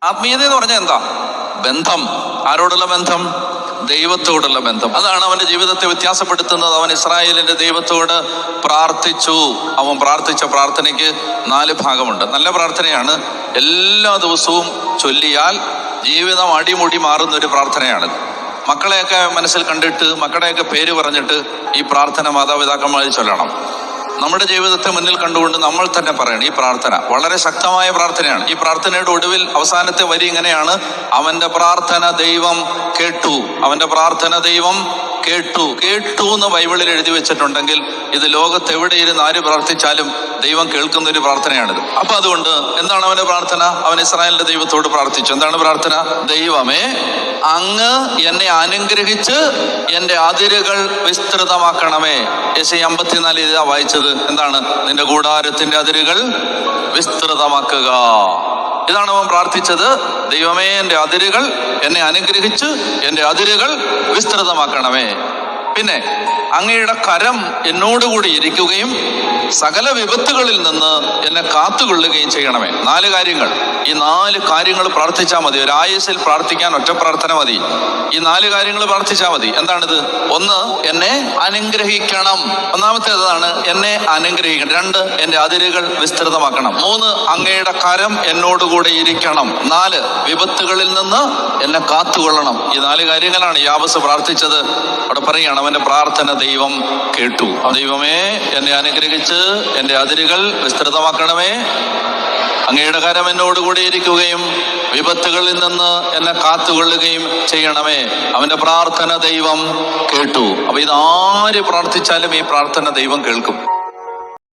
ആത്മീയത എന്ന് പറഞ്ഞാൽ എന്താ? ബന്ധം. ആരോടുള്ള ബന്ധം? ദൈവത്തോടുള്ള ബന്ധം. അതാണ് അവന്റെ ജീവിതത്തെ വ്യത്യാസപ്പെടുത്തുന്നത്. അവൻ ഇസ്രായേലിന്റെ ദൈവത്തോട് പ്രാർത്ഥിച്ചു. അവൻ പ്രാർത്ഥിച്ച പ്രാർത്ഥനയ്ക്ക് 4 ഭാഗമുണ്ട്. നല്ല പ്രാർത്ഥനയാണ്. എല്ലാ ദിവസവും ചൊല്ലിയാൽ ജീവിതം അടിമുടി മാറുന്ന ഒരു പ്രാർത്ഥനയാണിത്. മക്കളെയൊക്കെ മനസ്സിൽ കണ്ടിട്ട് മക്കളുടെയൊക്കെ പേര് പറഞ്ഞിട്ട് ഈ പ്രാർത്ഥന മാതാപിതാക്കന്മാർ ചൊല്ലണം. നമ്മുടെ ജീവിതത്തെ മുന്നിൽ കണ്ടുകൊണ്ട് നമ്മൾ തന്നെ പറയണം. ഈ പ്രാർത്ഥന വളരെ ശക്തമായ പ്രാർത്ഥനയാണ്. ഈ പ്രാർത്ഥനയുടെ ഒടുവിൽ അവസാനത്തെ വരി ഇങ്ങനെയാണ്: അവന്റെ പ്രാർത്ഥന ദൈവം കേട്ടു. അവന്റെ പ്രാർത്ഥന ദൈവം കേട്ടു. കേട്ടു എന്ന് ബൈബിളിൽ എഴുതി വെച്ചിട്ടുണ്ടെങ്കിൽ ഇത് ലോകത്ത് എവിടെ ഇരുന്ന് ആര് പ്രാർത്ഥിച്ചാലും ദൈവം കേൾക്കുന്ന ഒരു പ്രാർത്ഥനയാണിത്. അപ്പൊ അതുകൊണ്ട് എന്താണ് അവന്റെ പ്രാർത്ഥന? അവൻ ഇസ്രായേലിന്റെ ദൈവത്തോട് പ്രാർത്ഥിച്ചു. എന്താണ് പ്രാർത്ഥന? ദൈവമേ, അങ്ങ് എന്നെ അനുഗ്രഹിച്ച് എന്റെ അതിരുകൾ വിസ്തൃതമാക്കണമേ. യെശയ്യാ 54 ഇതാ വായിച്ചത്. എന്താണ്? നിന്റെ കൂടാരത്തിന്റെ അതിരുകൾ വിസ്തൃതമാക്കുക. ഇതാണ് അവൻ പ്രാർത്ഥിച്ചത്. ദൈവമേ, എന്റെ അതിരുകൾ എന്നെ അനുഗ്രഹിച്ച് എന്റെ അതിരുകൾ വിസ്തൃതമാക്കണമേ. പിന്നെ അങ്ങയുടെ കരം എന്നോടുകൂടി ഇരിക്കുകയും സകല വിപത്തുകളിൽ നിന്ന് എന്നെ കാത്തുകൊള്ളുകയും ചെയ്യണമേ. 4 കാര്യങ്ങൾ. ഈ 4 കാര്യങ്ങൾ പ്രാർത്ഥിച്ചാൽ മതി. ഒരു ആയുസ്സിൽ പ്രാർത്ഥിക്കാൻ ഒറ്റ പ്രാർത്ഥന മതി. ഈ 4 കാര്യങ്ങൾ പ്രാർത്ഥിച്ചാൽ മതി. എന്താണിത്? 1, എന്നെ അനുഗ്രഹിക്കണം. ഒന്നാമത്തേതാണ് എന്നെ അനുഗ്രഹിക്കണം. 2, എന്റെ അതിരുകൾ വിസ്തൃതമാക്കണം. 3, അങ്ങയുടെ കരം എന്നോടുകൂടെ ഇരിക്കണം. 4, വിപത്തുകളിൽ നിന്ന് എന്നെ കാത്തുകൊള്ളണം. ഈ 4 കാര്യങ്ങളാണ് യാബസ് പ്രാർത്ഥിച്ചത്. അവിടെ പറയുകയാണ് അവന്റെ പ്രാർത്ഥന ദൈവം കേട്ടു. ദൈവമേ, എന്നെ അനുഗ്രഹിച്ച് എന്റെ അതിരുകൾ വിസ്തൃതമാക്കണമേ. അങ്ങയുടെ കരം എന്നോടുകൂടി ഇരിക്കുകയും വിപത്തുകളിൽ നിന്ന് എന്നെ കാത്തുകൊള്ളുകയും ചെയ്യണമേ. അവന്റെ പ്രാർത്ഥന ദൈവം കേട്ടു. അപ്പൊ ഇതാര് പ്രാർത്ഥിച്ചാലും ഈ പ്രാർത്ഥന ദൈവം കേൾക്കും.